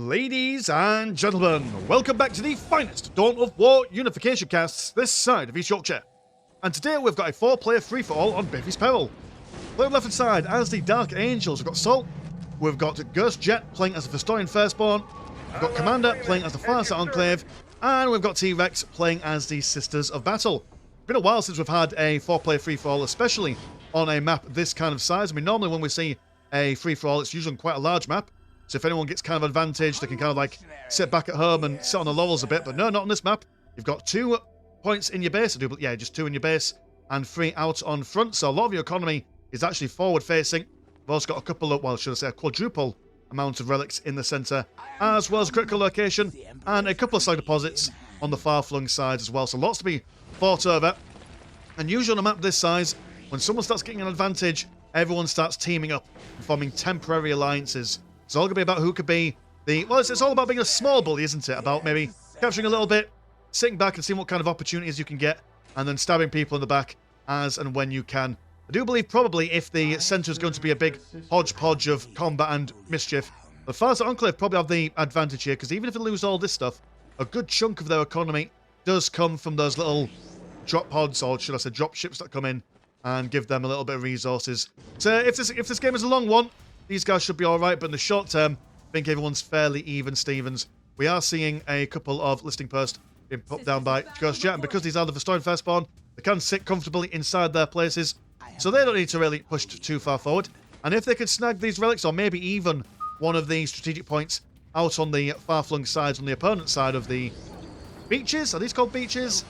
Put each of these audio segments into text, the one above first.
Ladies and gentlemen, welcome back to the finest Dawn of War Unification casts this side of East Yorkshire. And today we've got a 4-player free-for-all on Baby's Peril. Playing left hand side as the Dark Angels, we've got Salt, we've got Ghost Jet playing as the Vostroyan Firstborn, we've got Commander playing as the Farsight Enclave, and we've got T-Rex playing as the Sisters of Battle. It's been a while since we've had a 4-player free-for-all, especially on a map this kind of size. I mean, normally when we see a free-for-all, it's usually on quite a large map. So if anyone gets kind of advantage, they can kind of like sit back at home and sit on the laurels a bit. But no, not on this map. You've got 2 points in your base. Yeah, just 2 in your base and 3 out on front. So a lot of your economy is actually forward-facing. We've also got a couple of, well, should I say a quadruple amount of relics in the centre, as well as a critical location and a couple of side deposits on the far-flung sides as well. So lots to be fought over. And usually on a map this size, when someone starts getting an advantage, everyone starts teaming up and forming temporary alliances. It's all going to be about who could be the... Well, it's all about being a small bully, isn't it? About maybe capturing a little bit, sitting back and seeing what kind of opportunities you can get, and then stabbing people in the back as and when you can. I do believe probably if the centre is going to be a big hodgepodge of combat and mischief, the Farsight Enclave probably have the advantage here, because even if they lose all this stuff, a good chunk of their economy does come from those little drop pods, or should I say drop ships that come in and give them a little bit of resources. So if this game is a long one, these guys should be alright, but in the short term, I think everyone's fairly even Stevens. We are seeing a couple of listing posts being put down by Ghost Jet, and because these are the Vostroyan Firstborn, they can sit comfortably inside their places, so they don't need to really push too far forward. And if they could snag these relics, or maybe even one of the strategic points out on the far-flung sides, on the opponent's side of the beaches, are these called beaches?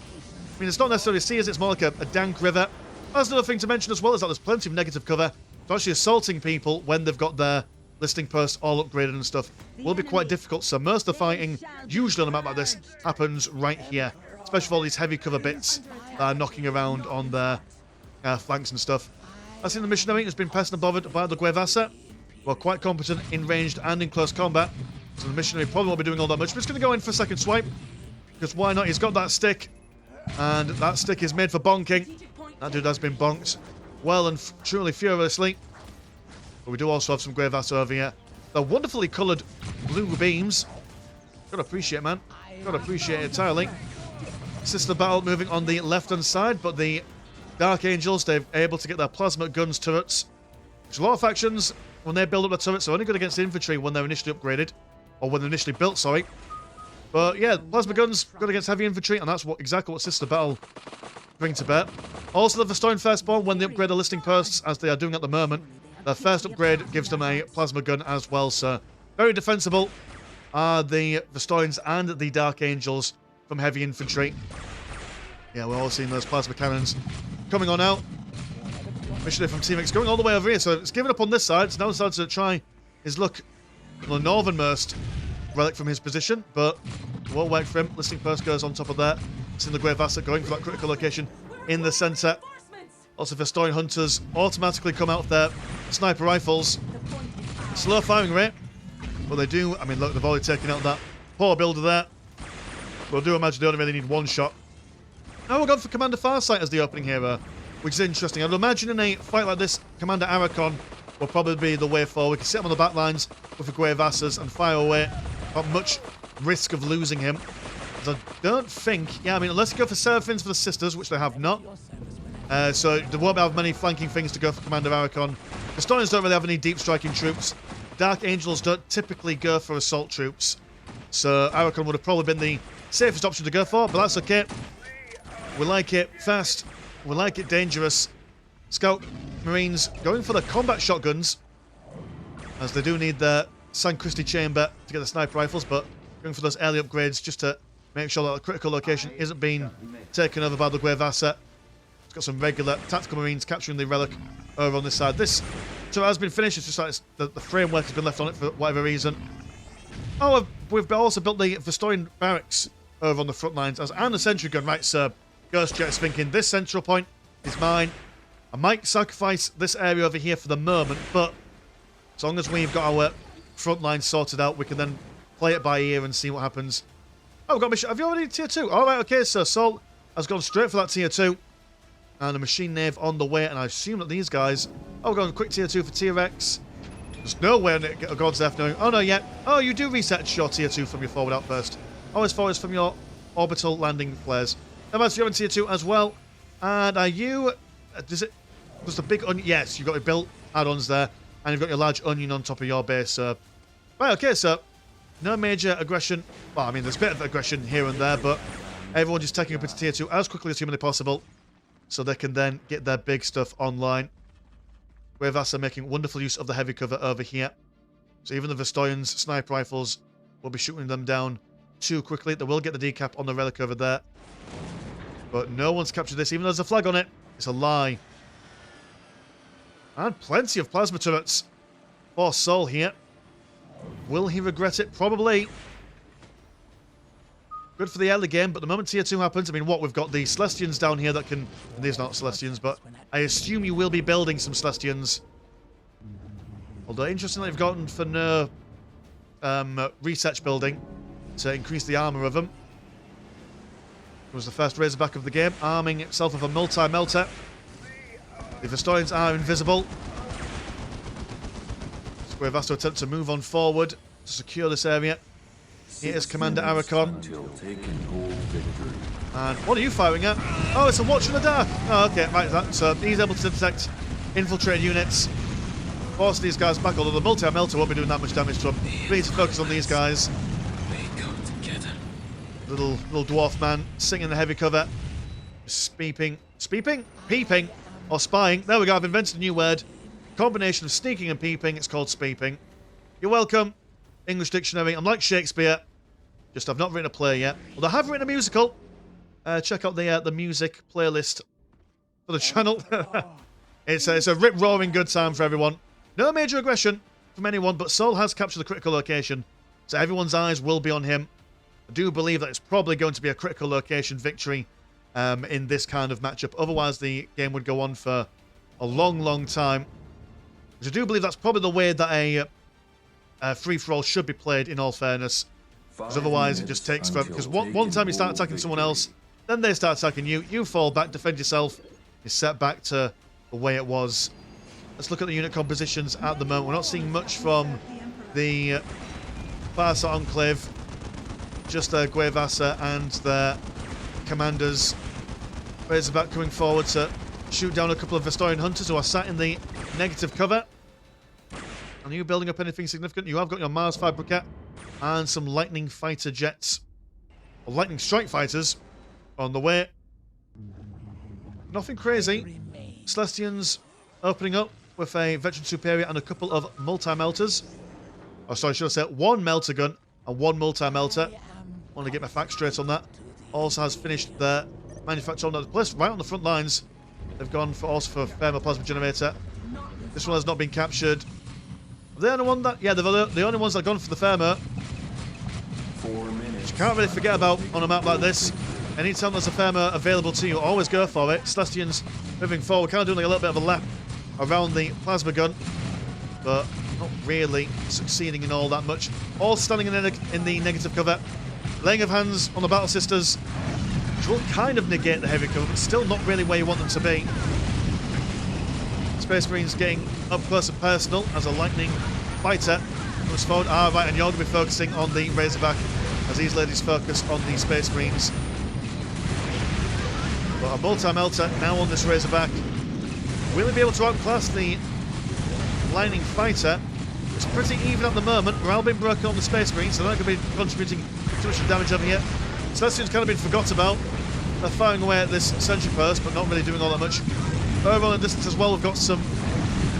I mean, it's not necessarily seas, it's more like a dank river. That's another thing to mention as well, is that there's plenty of negative cover. So actually assaulting people when they've got their listing posts all upgraded and stuff will be quite difficult. So most of the fighting, usually on a map like this, happens right here. Especially for all these heavy cover bits that are knocking around on their flanks and stuff. I've seen the missionary has been pestered and bothered by the Guevasa. Well, quite competent in ranged and in close combat. So the missionary probably won't be doing all that much. But it's going to go in for a second swipe. Because why not? He's got that stick. And that stick is made for bonking. That dude has been bonked well and truly furiously. But we do also have some Guevasa over here. They're wonderfully coloured blue beams. Gotta appreciate it, man. Gotta appreciate it entirely. Sister Battle moving on the left-hand side, but the Dark Angels, they're able to get their plasma guns turrets. Which a lot of factions, when they build up their turrets, are only good against infantry when they're initially upgraded. Or when they're initially built, sorry. But yeah, plasma guns good against heavy infantry, and that's exactly what Sister Battle bring to bear. Also, the Vostroyan Firstborn, when they upgrade the listing posts, as they are doing at the moment, their first upgrade gives them a plasma gun as well, so very defensible are the Vostroyans and the Dark Angels from heavy infantry. Yeah, we're all seeing those plasma cannons coming on out. Missionary from T-Rex going all the way over here, so it's given up on this side. It's now decided to try his luck on the northernmost relic from his position, but it won't work for him. Listing post goes on top of that. Seeing the Guevasa going for that critical location in the centre. Also, Vostroyan hunters automatically come out with their sniper rifles. Slow firing rate, but they do. I mean, look, they've already taken out that poor builder there. But I do imagine they only really need one shot. Now we're going for Commander Farsight as the opening hero, which is interesting. I'd imagine in a fight like this, Commander Arachon will probably be the way forward. We can sit him on the back lines with the Guevasas and fire away without much risk of losing him. I don't think... Yeah, I mean, unless you go for Seraphins for the Sisters, which they have not. So there won't have many flanking things to go for Commander Arachon. The Vostroyans don't really have any deep striking troops. Dark Angels don't typically go for assault troops. So Arachon would have probably been the safest option to go for, but that's okay. We like it fast. We like it dangerous. Scout Marines going for the combat shotguns, as they do need their San Christi chamber to get the sniper rifles, but going for those early upgrades just to make sure that the critical location isn't being taken over by the Guevasa. It's got some regular tactical Marines capturing the relic over on this side. This turret has been finished. It's just like the framework has been left on it for whatever reason. Oh, we've also built the Vostroyan barracks over on the front lines and the sentry gun. Right, so Ghost Jet is thinking this central point is mine. I might sacrifice this area over here for the moment, but as long as we've got our front line sorted out, we can then play it by ear and see what happens. Oh, we've got mission. Have you already tier 2? Alright, okay, so Salt has gone straight for that tier 2. And a machine nave on the way, and I assume that these guys... Oh, we're going quick tier 2 for T-Rex. There's no way on God's earth knowing. Oh, no, yeah. Oh, you do reset your tier 2 from your forward outburst. Always forwards from your orbital landing flares. How about you're in tier 2 as well? And are you... does it... There's the big onion... Yes, you've got your built add-ons there. And you've got your large onion on top of your base. Right, okay, so... No major aggression. Well, I mean, there's a bit of aggression here and there, but everyone just taking up into tier 2 as quickly as humanly possible so they can then get their big stuff online. Wavas are making wonderful use of the heavy cover over here. So even the Vostroyan's sniper rifles will be shooting them down too quickly. They will get the decap on the relic over there. But no one's captured this, even though there's a flag on it. It's a lie. And plenty of plasma turrets for Sol here. Will he regret it? Probably. Good for the early game, but the moment tier 2 happens, I mean, what? We've got the Celestians down here that can... These are not Celestians, but I assume you will be building some Celestians. Although, interestingly, they've gotten for no research building to increase the armor of them. It was the first Razorback of the game, arming itself with a multi-melter. The Vostroyans are invisible. Square Vasto attempt to move on forward to secure this area. Here is Commander Arakon. And what are you firing at? Oh, it's a watch in the dark. Oh, okay, right. So he's able to detect infiltrated units. Force these guys back, although the multi-melter won't be doing that much damage to them. We need to focus on these guys. Little dwarf man sitting in the heavy cover. Speeping, peeping, or spying. There we go, I've invented a new word. Combination of sneaking and peeping. It's called speeping. You're welcome. English dictionary. I'm like Shakespeare. Just I've not written a play yet. Although I have written a musical. Check out the music playlist for the channel. It's a rip-roaring good time for everyone. No major aggression from anyone, but Sol has captured the critical location. So everyone's eyes will be on him. I do believe that it's probably going to be a critical location victory in this kind of matchup. Otherwise, the game would go on for a long, long time. Because I do believe that's probably the way that a free-for-all should be played, in all fairness. Because otherwise, it just takes forever. Because one time you start attacking someone else, then they start attacking you. You fall back, defend yourself. You're set back to the way it was. Let's look at the unit compositions at the moment. We're not seeing much from the Farsight Enclave. Just their Guevasa and their commanders. Razorback coming forward to shoot down a couple of Vostroyan hunters who are sat in the negative cover. Are you building up anything significant? You have got your Mars Fabricat and some Lightning Fighter jets. Or Lightning Strike Fighters on the way. Nothing crazy. Celestians opening up with a Veteran Superior and a couple of multi-melters. Oh, sorry, should I say one melter gun and one multi-melter. Want to get my facts straight on that. Also has finished their manufacture on the place right on the front lines. They've gone for also for Thermoplasma Generator. This one has not been captured. Are they the only one that... Yeah, they're the only ones that have gone for the Thermo. 4 minutes. You can't really forget about on a map like this. Anytime there's a Thermo available to you, always go for it. Celestians moving forward, kind of doing like a little bit of a lap around the plasma gun. But not really succeeding in all that much. All standing in the negative cover. Laying of hands on the Battle Sisters, which will kind of negate the heavy cover, but still not really where you want them to be. Space Marines getting up close and personal as a Lightning Fighter comes forward. Ah, right, and you're going to be focusing on the Razorback as these ladies focus on the Space Marines. But a multi-melter now on this Razorback. Will he be able to outclass the Lightning Fighter? It's pretty even at the moment. Morale being broken on the Space Marines, so they're not going to be contributing too much damage over here. Celestians kind of been forgot about. They're firing away at this sentry post, but not really doing all that much. Over on the distance as well, we've got some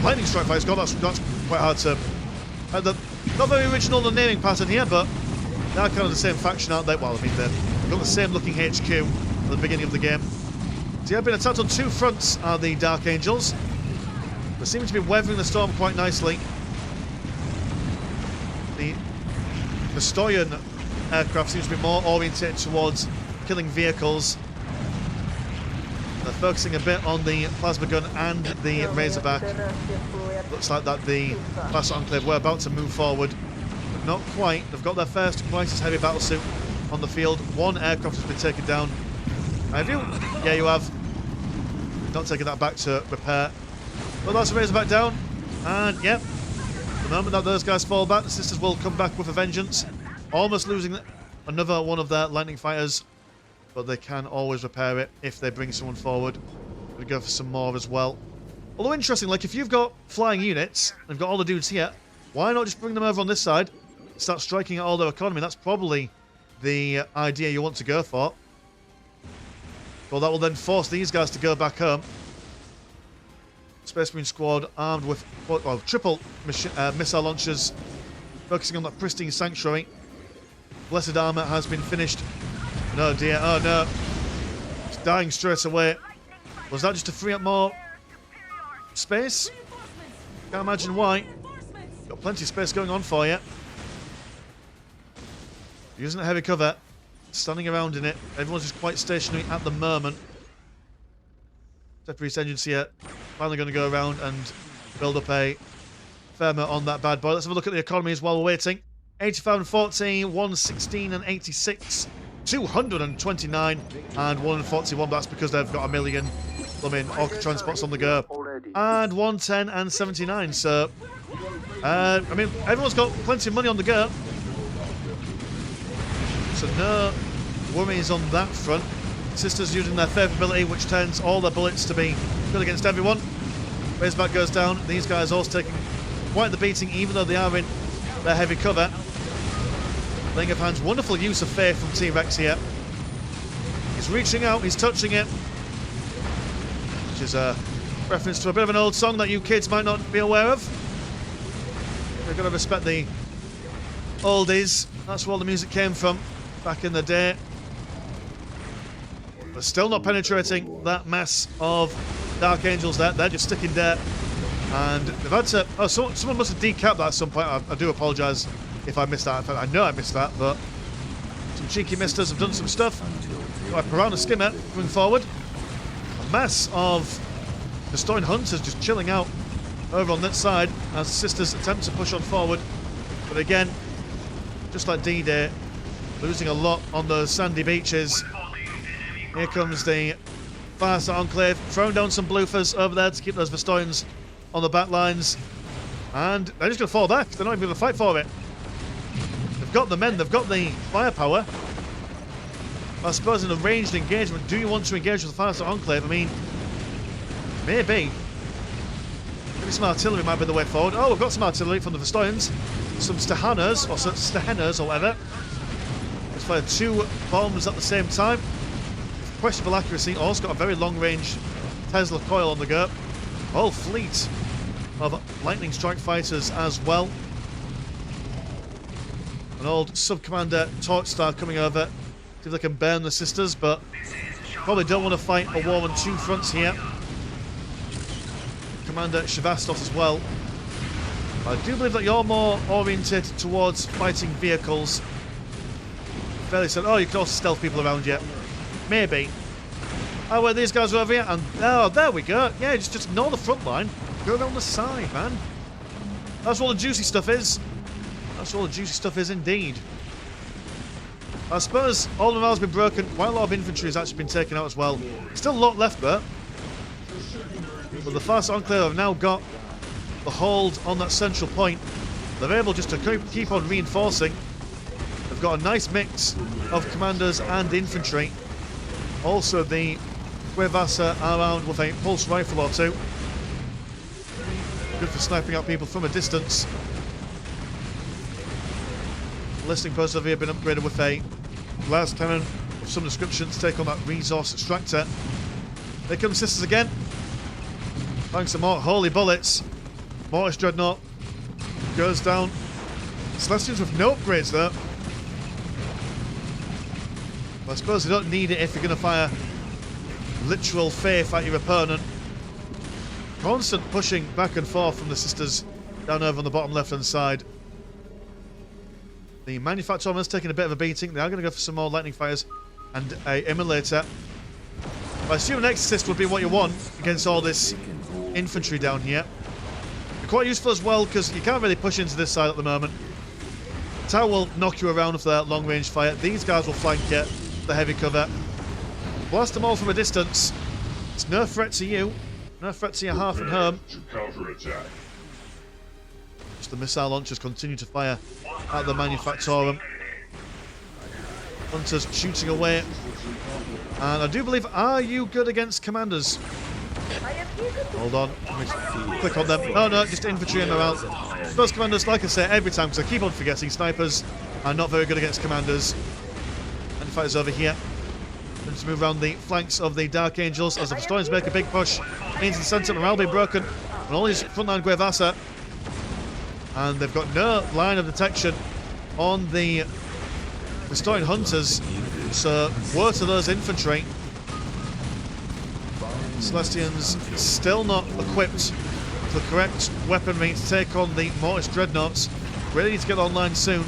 Lightning Strike Fighters. God, that's quite hard to... not very original, the naming pattern here, but they are kind of the same faction, aren't they? Well, I mean, they've got the same looking HQ at the beginning of the game. So yeah, been attacked on two fronts are the Dark Angels. They seem to be weathering the storm quite nicely. The Vostroyan aircraft seems to be more orientated towards killing vehicles. They're focusing a bit on the plasma gun and the Razorback. Looks like that the Farsight Enclave were about to move forward, but not quite. They've got their first Crisis Heavy battlesuit on the field. One aircraft has been taken down. Have you? Yeah, you have. Not taking that back to repair. Well, that's a Razorback down. And, yep. The moment that those guys fall back, the sisters will come back with a vengeance. Almost losing another one of their lightning fighters. But they can always repair it if they bring someone forward. We go for some more as well. Although interesting, like if you've got flying units, and you've got all the dudes here, why not just bring them over on this side, start striking at all their economy? That's probably the idea you want to go for. Well, that will then force these guys to go back home. Space Marine squad armed with triple missile launchers, focusing on that pristine sanctuary. Blessed armor has been finished. No dear, oh no. It's dying straight away. Was that just to free up more space? Can't imagine why. Got plenty of space going on for you. Using a heavy cover. Standing around in it. Everyone's just quite stationary at the moment. Separate engines here. Finally going to go around and build up a fair amount on that bad boy. Let's have a look at the economies while we're waiting. 85 and 40, 116 and 86, 229 and 141. That's because they've got a million blooming Orca transports on the go. And 110 and 79. So, I mean, everyone's got plenty of money on the go. So no worries on that front. Sisters using their favourability, which turns all their bullets to be good against everyone. Razorback goes down. These guys also taking quite the beating, even though they are in their heavy cover. Laying of hands, wonderful use of Faith from T-Rex here. He's reaching out, he's touching it. Which is a reference to a bit of an old song that you kids might not be aware of. We've got to respect the oldies. That's where all the music came from back in the day. But still not penetrating that mass of Dark Angels there. They're just sticking there. And they've had to... Oh, someone must have decapped that at some point. I do apologise if I missed that. In fact, I know I missed that, but some cheeky misters have done some stuff. Got a Piranha Skimmer coming forward. A mass of Vostroyan Hunters just chilling out over on that side as the sisters attempt to push on forward. But again, just like D-Day, losing a lot on those sandy beaches. Here comes the Farsight Enclave, throwing down some bloofers over there to keep those Vostroyans on the back lines. And they're just going to fall back. They're not even going to fight for it. They've got the men, they've got the firepower. I suppose in a ranged engagement, do you want to engage with the Farsight Enclave? I mean, maybe. Maybe some artillery might be the way forward. Oh, we've got some artillery from the Vostroyans. Some Stahanas, or Stahenas, or whatever. Let's fire 2 bombs at the same time. Questionable accuracy. Also got a very long-range Tesla coil on the go. Whole fleet of lightning strike fighters as well. An old sub-commander Torch Star coming over. See if they can burn the sisters, but probably don't want to fight a war on 2 fronts here. Commander Shavastos as well. I do believe that you're more oriented towards fighting vehicles. Fairly said, oh, you can also stealth people around you. Maybe. Oh, well, these guys are over here, and oh, there we go. Yeah, just ignore the front line. Go around the side, man. That's what the juicy stuff is. That's what the juicy stuff is, indeed. I suppose all the morale's been broken. Quite a lot of infantry has actually been taken out as well. Still a lot left there. But the Farsight Enclave have now got the hold on that central point. They're able just to keep on reinforcing. They've got a nice mix of commanders and infantry. Also, the Cuevasa are armed with a pulse rifle or 2. Good for sniping out people from a distance. Listening posts have here been upgraded with a glass cannon of some description to take on that resource extractor. Here come sisters again. Thanks to more holy bullets. Mortis Dreadnought goes down. Celestials with no upgrades though. I suppose you don't need it if you're going to fire literal faith at your opponent. Constant pushing back and forth from the sisters down over on the bottom left hand side. The manufacturer has taken a bit of a beating. They are going to go for some more lightning fires and a immolator. I assume an exorcist would be what you want against all this infantry down here. They're quite useful as well because you can't really push into this side at the moment. Tower will knock you around with their long range fire. These guys will flank it. The heavy cover. Blast them all from a distance. It's no threat to you. No threat to your hearth and home. Just the missile launchers continue to fire at the Manufactorum. Hunters shooting away. And I do believe, are you good against commanders? Hold on. Let me click on them. Oh no, just infantry and morale. Those commanders, like I say every time, because I keep on forgetting, snipers are not very good against commanders. And fighters over here. Let's move around the flanks of the Dark Angels as the Vostroyans make a big push into the centre. Morale being broken on all these frontline Guevasa. And they've got no line of detection on the Vostroyan Hunters. So, woe to those infantry. Celestians still not equipped with the correct weaponry to take on the Mortis Dreadnoughts. Really need to get online soon.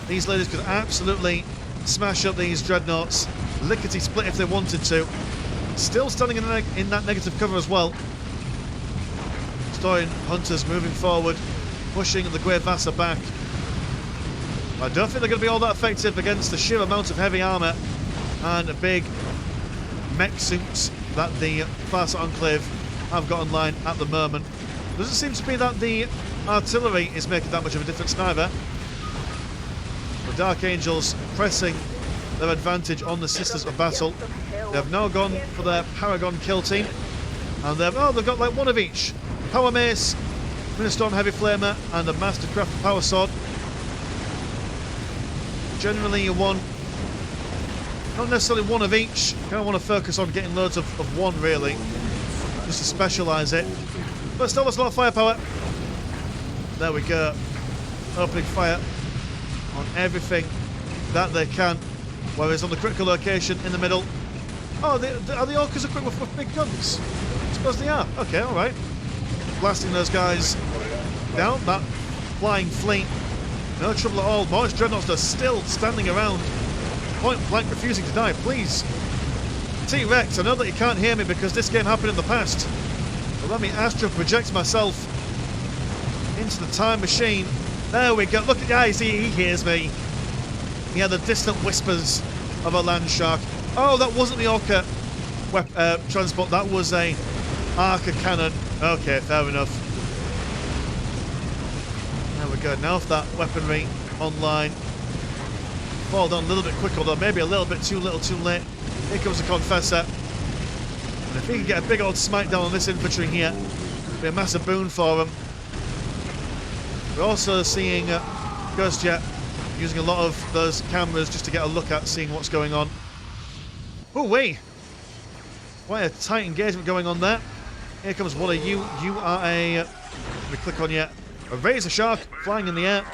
These ladies could absolutely smash up these Dreadnoughts. Lickety split if they wanted to. Still standing in that negative cover as well. Vostroyan Hunters moving forward, pushing the Guevasa back. I don't think they're going to be all that effective against the sheer amount of heavy armour and big mech suits that the Farsight Enclave have got online at the moment. Doesn't seem to be that the artillery is making that much of a difference neither. The Dark Angels pressing their advantage on the Sisters of Battle. They have now gone for their Paragon kill team. And they've got like one of each. Power Mace, Ministorm Heavy Flamer, and a Mastercraft Power Sword. Generally you want, not necessarily one of each, you kind of want to focus on getting loads of one really, just to specialise it. But still there's a lot of firepower. There we go. Opening fire on everything that they can. Whereas on the critical location in the middle, are the Orcas equipped with big guns? I suppose they are. Okay, alright. Blasting those guys down, that flying fleet. No trouble at all. Mortis Dreadnoughts are still standing around, point blank refusing to die. Please, T-Rex, I know that you can't hear me because this game happened in the past. But let me astral project myself into the time machine. There we go. Look at the eyes. He hears me. He had the distant whispers of a land shark. Oh, that wasn't the Orca transport. That was a Arca cannon. Okay, fair enough. There we go. Now for that weaponry online. Fall down a little bit quicker, though maybe a little bit too little too late. Here comes the Confessor. And if he can get a big old smite down on this infantry here, it'll be a massive boon for him. We're also seeing Ghost Jet using a lot of those cameras just to get a look at seeing what's going on. Ooh-wee! Quite a tight engagement going on there. Here comes one of you. You are a... let me click on you. A Razor Shark flying in the air.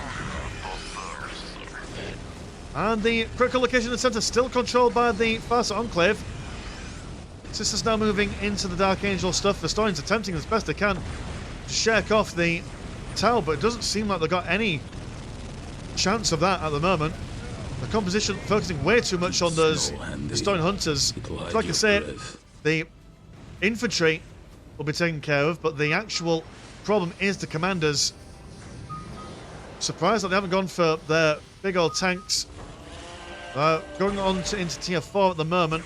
And the critical location in the centre still controlled by the Farsight Enclave. Sisters now moving into the Dark Angel stuff. The Vostroyans attempting as best they can to shake off the Tau, but it doesn't seem like they've got any chance of that at the moment. The composition focusing way too much on those Vostroyan Hunters. So like I say, the infantry will be taken care of, but the actual problem is the commanders. Surprised that they haven't gone for their big old tanks. Going on into tier 4 at the moment.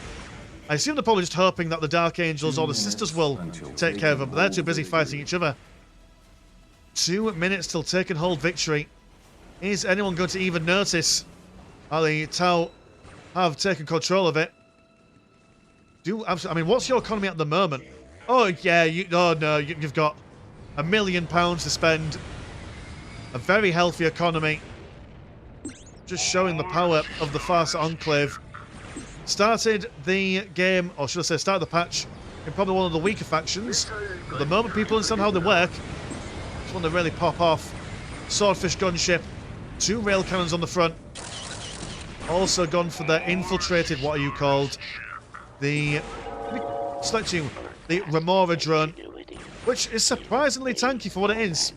I assume they're probably just hoping that the Dark Angels or the Sisters will take care of them, but they're too busy fighting each other. 2 minutes till take and hold victory. Is anyone going to even notice how the Tau have taken control of it? I mean, what's your economy at the moment? Oh yeah, you've got £1 million to spend. A very healthy economy. Just showing the power of the Farsight Enclave. Started the game, or should I say started the patch, in probably one of the weaker factions. At the moment people understand how they work. Just want to really pop off. Swordfish gunship. 2 rail cannons on the front. Also gone for the infiltrated, what are you called? The... select you. The Remora drone. Which is surprisingly tanky for what it is.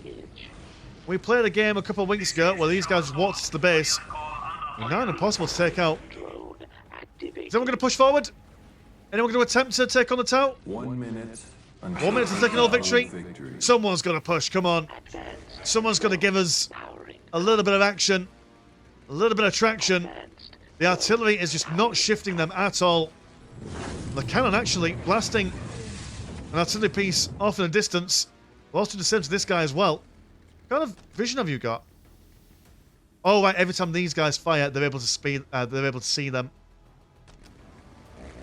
We played a game a couple of weeks ago where these guys just walked to the base. Now impossible to take out. Is anyone going to push forward? Anyone going to attempt to take on the Tau? 1 minute. 1 minute to take an all victory. Someone's going to push, come on. Someone's going to give us a little bit of action. A little bit of traction. The artillery is just not shifting them at all. The cannon actually blasting an artillery piece off in a distance. We'll also do the same to this guy as well. kind of vision have you got? Oh, right. Every time these guys fire, they're able to speed. They're able to see them.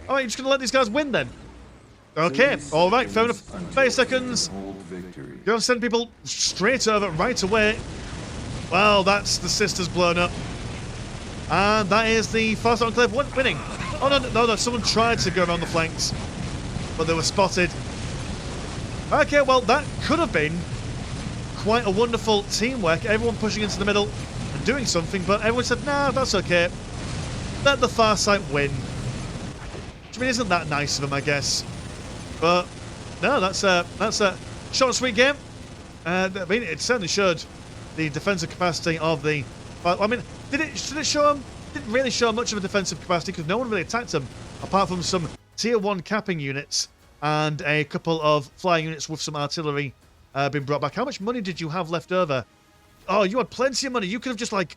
All right, you're just gonna let these guys win then? Okay. All right. Fair enough. 30 seconds. You're gonna send people straight over right away. Well, that's the sisters blown up, and that is the Farsight Enclave winning. Oh no! Someone tried to go around the flanks, but they were spotted. Okay, well, that could have been quite a wonderful teamwork. Everyone pushing into the middle and doing something, but everyone said, nah, that's okay. Let the Farsight win. Which, I mean, isn't that nice of them, I guess? But, no, that's a short and sweet game. I mean, it certainly showed the defensive capacity of the... I mean, did it show them? It didn't really show much of a defensive capacity because no one really attacked them, apart from some Tier 1 capping units and a couple of flying units with some artillery being brought back. How much money did you have left over? Oh, you had plenty of money. You could have just, like,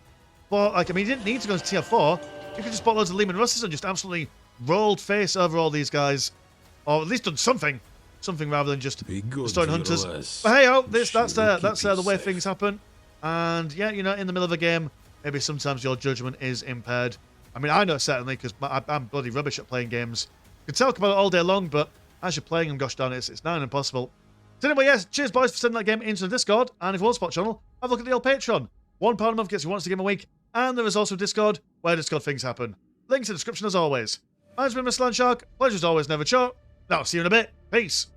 bought... Like, I mean, you didn't need to go to Tier 4. You could have just bought loads of Lehman Russes and just absolutely rolled face over all these guys. Or at least done something. Something rather than just destroying hunters. But hey, oh, that's the way things happen. And yeah, you know, in the middle of a game, maybe sometimes your judgment is impaired. I mean, I know certainly because I'm bloody rubbish at playing games. You can talk about it all day long, but as you're playing them, gosh darn it, it's nigh impossible. So anyway, yes, cheers boys for sending that game into the Discord. And if you want to support the channel, have a look at the old Patreon. £1 a month gets you once a game a week. And there is also Discord, where Discord things happen. Links in the description as always. Mine's been Mr. Landshark. Pleasure as always, never choke. Now, see you in a bit. Peace.